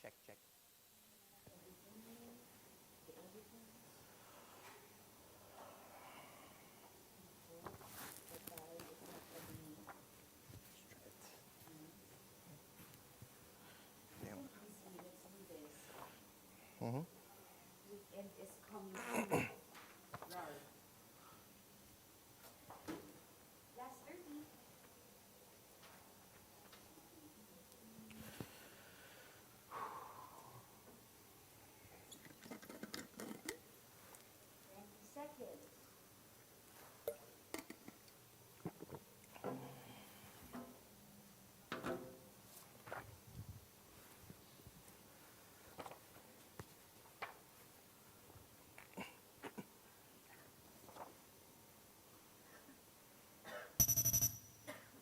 Check, check. Mm-hmm. Weekend is coming soon. Last 30. Seconds.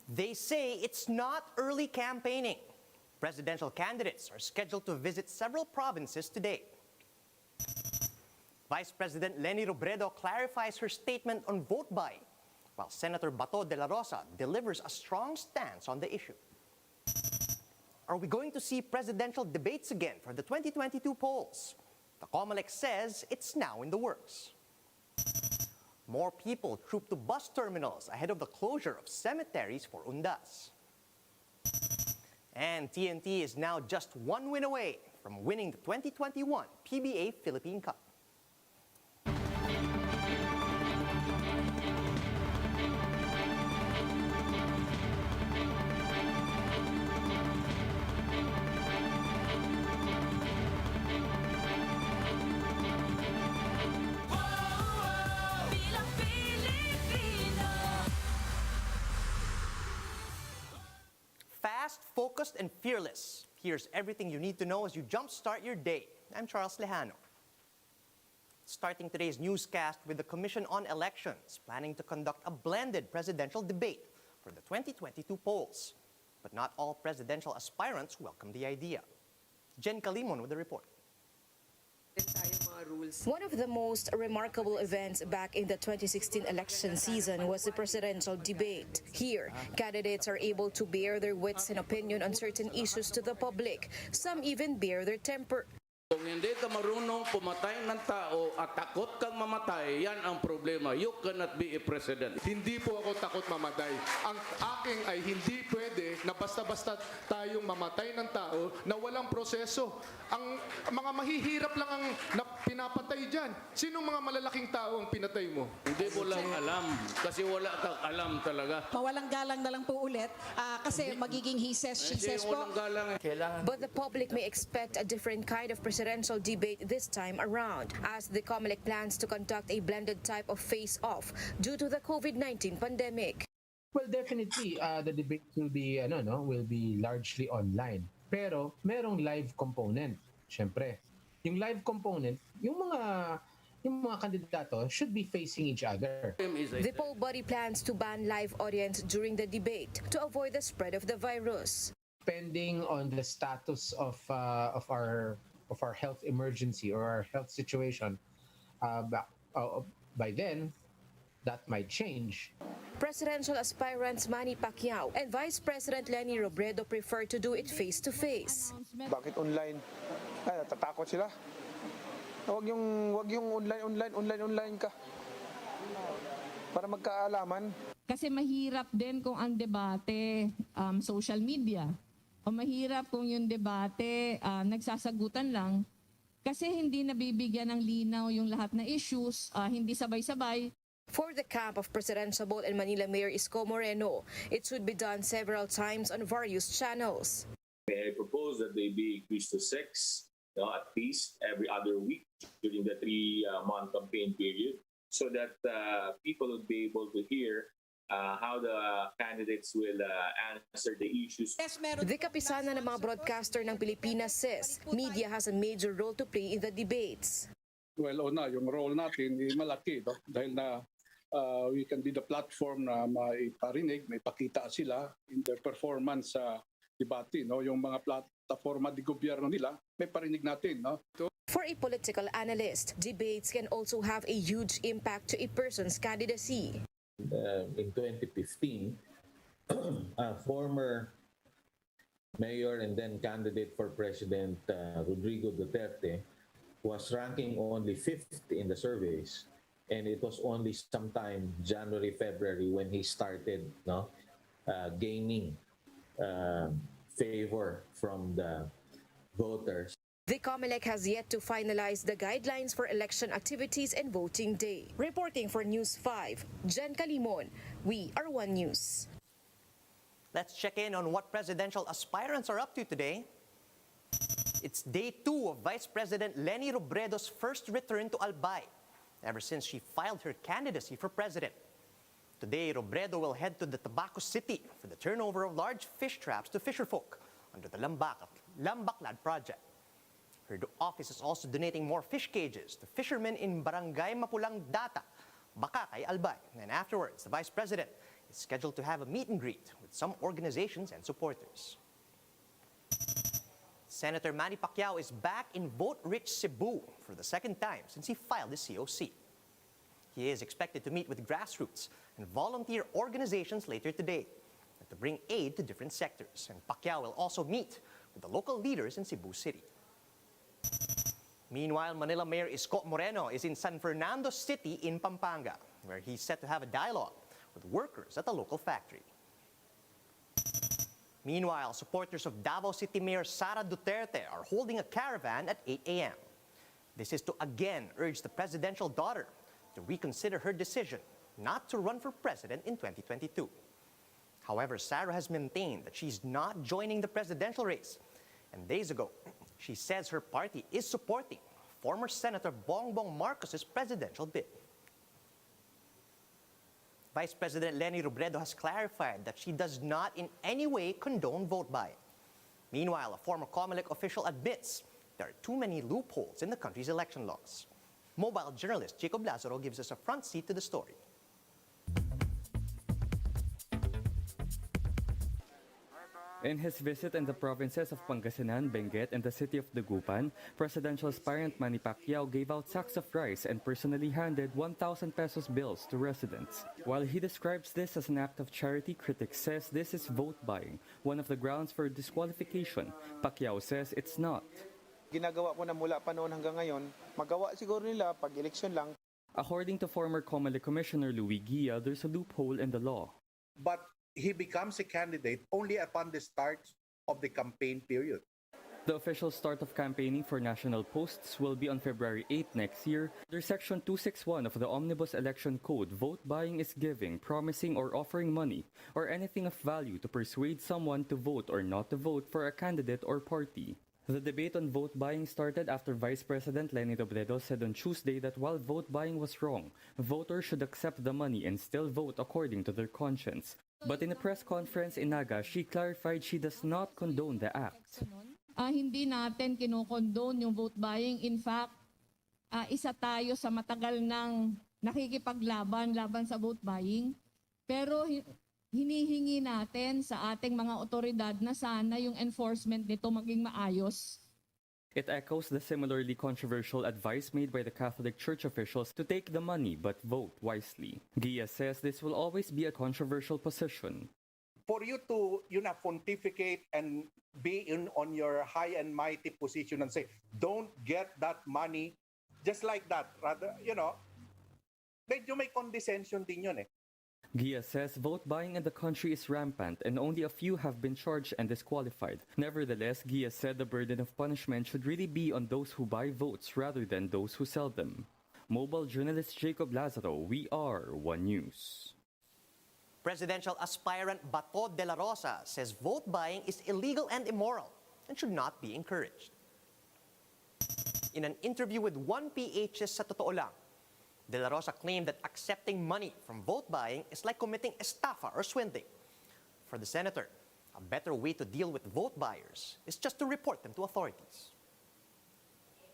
They say it's not early campaigning. Presidential candidates are scheduled to visit several provinces today. Vice President Leni clarifies her statement on vote buying, while Senator Bato de la Rosa delivers a strong stance on the issue. Are we going to see presidential debates again for the 2022 polls? The Comelec says it's now in the works. More people troop to bus terminals ahead of the closure of cemeteries for Undas. And TNT is now just one win away from winning the 2021 PBA Philippine Cup. Fast, focused, and fearless. Here's everything you need to know as you jumpstart your day. I'm Charles Lejano. Starting today's newscast with the Commission on Elections, planning to conduct a blended presidential debate for the 2022 polls. But not all presidential aspirants welcome the idea. Jen Calimon with the report. One of the most remarkable events back in the 2016 election season was the presidential debate. Here, candidates are able to bear their wits and opinion on certain issues to the public. Some even bear their temper. Kung hindi ka marunong pumatay ng tao at takot kang mamatay, yan ang problema. You cannot be a president. Hindi po ako takot mamatay. Ang aking ay hindi pwede na basta-basta tayong mamatay ng tao na walang proseso. Ang mga mahihirap lang ang pinapatay dyan. Sinong mga malalaking tao ang pinatay mo? Hindi mo lang alam kasi wala kang alam talaga. Mawalang galang na lang po ulit kasi magiging he says, she says po. Walang galang. But the public may expect a different kind of presidential debate this time around, as the Comelec plans to conduct a blended type of face-off due to the COVID-19 pandemic. Well, definitely, the debate will be largely online. Pero merong live component, syempre. Yung live component, yung mga kandidato should be facing each other. The poll body plans to ban live audience during the debate to avoid the spread of the virus. Depending on the status of our health emergency or our health situation, by then, that might change. Presidential aspirants Manny Pacquiao and Vice President Leni prefer to do it face-to-face. Bakit online? Ay, natatakot sila. Wag yung online ka. Para magkaalaman. Kasi mahirap din kung ang debate social media. O mahirap kung yung debate nagsasagutan lang. Kasi hindi nabibigyan ng linaw yung lahat na issues, hindi sabay-sabay. For the camp of Presidential Board and Manila Mayor Isko Moreno, it should be done several times on various channels. I propose that they be increased to 6, at least every other week during the 3-month campaign period, so that people would be able to hear how the candidates will answer the issues. The kapisanan ng mga broadcaster ng Pilipinas says media has a major role to play in the debates. Well, yung role natin ay malaki dahil na we can be the platform na maiparinig, maipakita sila in their performance sa debate. Yung mga plataforma di gobyerno nila, may parinig natin. For a political analyst, debates can also have a huge impact to a person's candidacy. In 2015, former Mayor and then candidate for President Rodrigo Duterte was ranking only 5th in the surveys, and it was only sometime January, February when he started gaining favor from the voters. The Comelec has yet to finalize the guidelines for election activities and voting day. Reporting for News 5, Jen Calimon, We Are One News. Let's check in on what presidential aspirants are up to today. It's day 2 of Vice President Leni Robredo's first return to Albay, ever since she filed her candidacy for president. Today, Robredo will head to the Tabaco City for the turnover of large fish traps to fisherfolk under the Lambaklad project. Her office is also donating more fish cages to fishermen in Barangay Mapulang Data, Bakakay, Albay. And afterwards, the Vice President is scheduled to have a meet and greet with some organizations and supporters. Senator Manny Pacquiao is back in vote-rich Cebu for the second time since he filed his COC. He is expected to meet with grassroots and volunteer organizations later today and to bring aid to different sectors. And Pacquiao will also meet with the local leaders in Cebu City. Meanwhile, Manila Mayor Isko Moreno is in San Fernando City in Pampanga, where he's set to have a dialogue with workers at the local factory. Meanwhile, supporters of Davao City Mayor Sara Duterte are holding a caravan at 8 a.m. This is to again urge the presidential daughter to reconsider her decision not to run for president in 2022. However, Sara has maintained that she's not joining the presidential race. And days ago, she says her party is supporting former Senator Bongbong Marcos's presidential bid. Vice President Leni Robredo has clarified that she does not in any way condone vote buying. Meanwhile, a former Comelec official admits there are too many loopholes in the country's election laws. Mobile journalist Jacob Lazaro gives us a front seat to the story. In his visit in the provinces of Pangasinan, Benguet, and the city of Dagupan, presidential aspirant Manny Pacquiao gave out sacks of rice and personally handed 1,000 pesos bills to residents. While he describes this as an act of charity, critics says this is vote buying, one of the grounds for disqualification. Pacquiao says it's not. Ginagawa ko na mula pa noon hanggang ngayon, magawa siguro nila pag eleksyon lang. According to former Comelec Commissioner Louis Guia, there's a loophole in the law. But he becomes a candidate only upon the start of the campaign period. The official start of campaigning for national posts will be on February 8 next year. Under Section 261 of the Omnibus Election Code, vote buying is giving, promising, or offering money or anything of value to persuade someone to vote or not to vote for a candidate or party. The debate on vote buying started after Vice President Leni Robredo said on Tuesday that while vote buying was wrong, voters should accept the money and still vote according to their conscience. But in a press conference in Naga, she clarified she does not condone the act. Hindi natin kinokondone yung vote buying. In fact, isa tayo sa matagal ng laban sa vote buying. Pero hinihingi natin sa ating mga otoridad na sana yung enforcement nito maging maayos. It echoes the similarly controversial advice made by the Catholic Church officials to take the money but vote wisely. Guia says this will always be a controversial position. For you to pontificate and be on your high and mighty position and say, don't get that money just like that. Rather, medyo may condescension din yun eh. Guia says vote buying in the country is rampant and only a few have been charged and disqualified. Nevertheless, Guia said the burden of punishment should really be on those who buy votes rather than those who sell them. Mobile journalist Jacob Lazaro, We Are One News. Presidential aspirant Bato de la Rosa says vote buying is illegal and immoral and should not be encouraged. In an interview with 1PH sa Totoo Lang, De La Rosa claimed that accepting money from vote buying is like committing estafa or swindling. For the senator, a better way to deal with vote buyers is just to report them to authorities.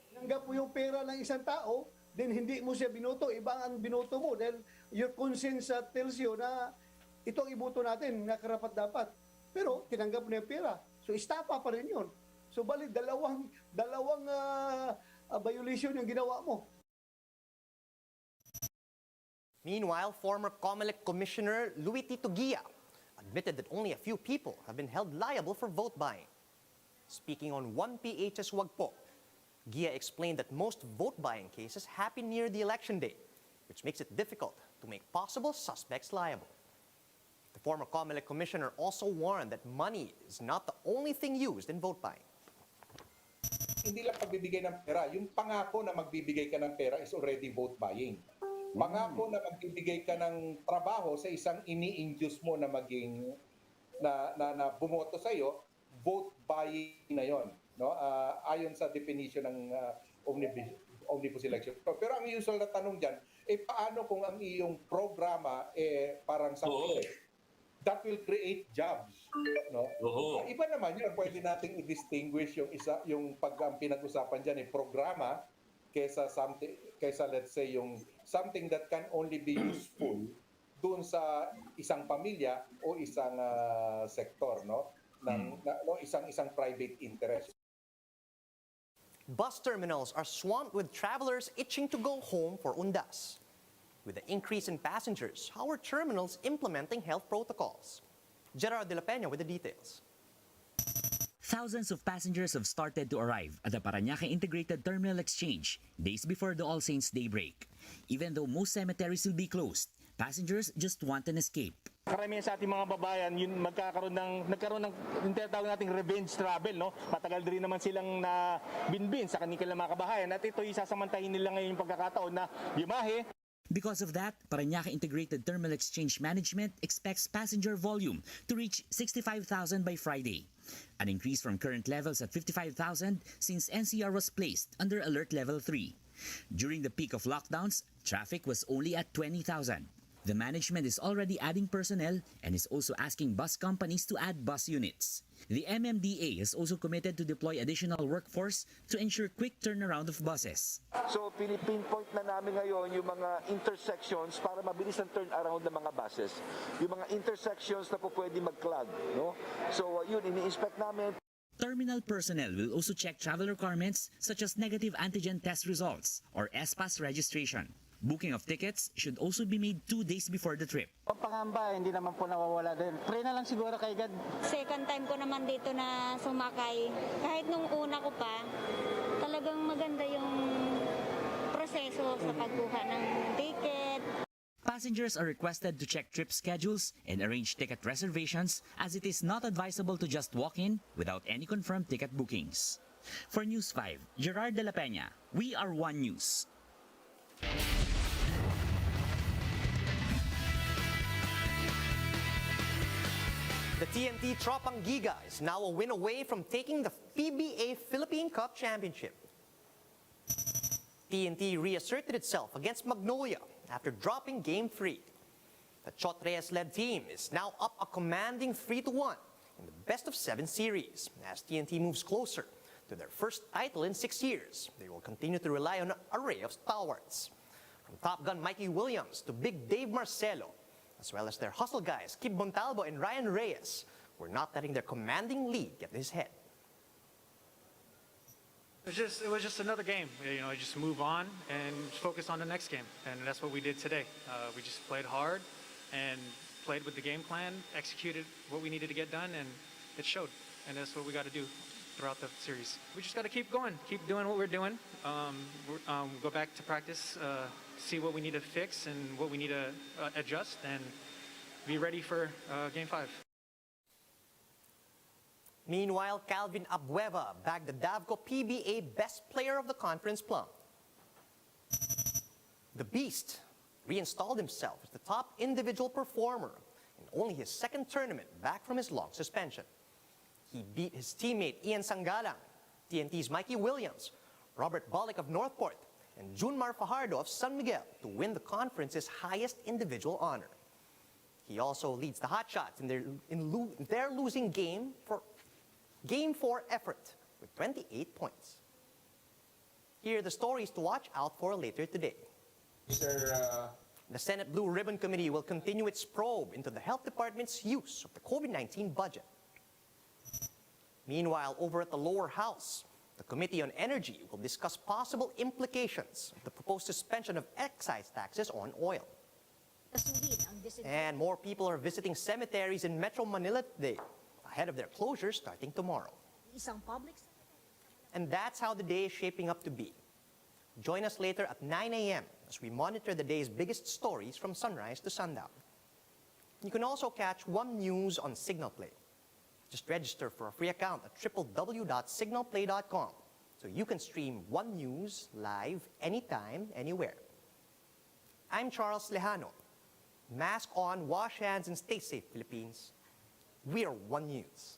Tinanggap mo yung pera ng isang tao, then hindi mo siya binoto, iba ang binoto mo dahil your conscience tells you na ito ang iboto natin na karapat-dapat. Pero tinanggap mo na yung pera. So estafa pa rin yun. So bali, dalawang violation yung ginawa mo. Meanwhile, former Comelec Commissioner Luis Tito Guia admitted that only a few people have been held liable for vote buying. Speaking on 1PH's Wagpo, Gia explained that most vote buying cases happen near the election day, which makes it difficult to make possible suspects liable. The former Comelec commissioner also warned that money is not the only thing used in vote buying. Hindi lang pagbibigay ng pera, yung pangako na magbibigay ka ng pera is already vote buying. Pangako na magbibigay ka ng trabaho sa isang ini-induce mo na maging na bumoto sa iyo, vote buying na 'yon, no? Ayon sa definition ng omnibus election. Pero ang usual na tanong diyan, paano kung ang iyong programa parang sa that will create jobs, no? Iba naman 'yun, pwede nating i-distinguish yung pag ang pinag-usapan diyan programa kaysa let's say yung something that can only be useful doon sa isang pamilya o isang sektor, no? Isang private interest. Bus terminals are swamped with travelers itching to go home for undas. With the increase in passengers, how are terminals implementing health protocols? Gerard de la Peña with the details. Thousands of passengers have started to arrive at the Parañaque Integrated Terminal Exchange days before the All Saints Day break. Even though most cemeteries will be closed, passengers just want an escape. Karamihan sa ating mga babayan, yun nagkaroon ng tinatawag nating revenge travel, no? Matagal din naman silang na binbin sa kanilang mga kabahayan at ito isasamantahin nila ngayon yung pagkakataon na bimahe. Because of that, Parañaque Integrated Terminal Exchange Management expects passenger volume to reach 65,000 by Friday, an increase from current levels at 55,000 since NCR was placed under Alert Level 3. During the peak of lockdowns, traffic was only at 20,000. The management is already adding personnel and is also asking bus companies to add bus units. The MMDA is also committed to deploy additional workforce to ensure quick turnaround of buses. So pinipinpoint na namin ngayon yung mga intersections para mabilis ang turnaround ng mga buses. Yung mga intersections na po pwede mag-clog, no? So yun, ini-inspect namin. Terminal personnel will also check travel requirements such as negative antigen test results or SPAS registration. Booking of tickets should also be made 2 days before the trip. Ang pangamba, hindi naman po nawawala din. Pray na lang siguro kay God. Second time ko naman dito na sumakay. Kahit nung una ko pa, talagang maganda yung proseso sa pagkuha ng ticket. Passengers are requested to check trip schedules and arrange ticket reservations as it is not advisable to just walk in without any confirmed ticket bookings. For News 5, Gerard de la Peña, we are One News. The TNT Tropang Giga is now a win away from taking the PBA Philippine Cup Championship. TNT reasserted itself against Magnolia after dropping Game 3. The Chot Reyes-led team is now up a commanding 3-1 in the best-of-7 series. As TNT moves closer to their first title in 6 years, they will continue to rely on an array of stalwarts. From Top Gun Mikey Williams to Big Dave Marcelo, as well as their hustle guys, Kib Montalvo and Ryan Reyes, were not letting their commanding lead get to his head. It was just another game. You know, just move on and focus on the next game, and that's what we did today. We just played hard and played with the game plan, executed what we needed to get done, and it showed. And that's what we got to do throughout the series. We just got to keep going, keep doing what we're doing. Go back to practice, see what we need to fix and what we need to adjust, and be ready for Game 5. Meanwhile, Calvin Abueva bagged the Davco PBA Best Player of the Conference plum. The Beast reinstalled himself as the top individual performer in only his second tournament back from his long suspension. He beat his teammate Ian Sangalang, TNT's Mikey Williams, Robert Bollick of Northport, and Junmar Fajardo of San Miguel to win the conference's highest individual honor. He also leads the Hotshots in their losing Game 4 effort with 28 points. Here are the stories to watch out for later today. The Senate Blue Ribbon Committee will continue its probe into the Health Department's use of the COVID-19 budget. Meanwhile, over at the lower house, the Committee on Energy will discuss possible implications of the proposed suspension of excise taxes on oil. Kasuhin ang And more people are visiting cemeteries in Metro Manila today, ahead of their closures starting tomorrow. And that's how the day is shaping up to be. Join us later at 9 a.m. as we monitor the day's biggest stories from sunrise to sundown. You can also catch One News on Signal Play. Just register for a free account at www.signalplay.com so you can stream One News live anytime, anywhere. I'm Charles Lejano. Mask on, wash hands, and stay safe, Philippines. We are One News.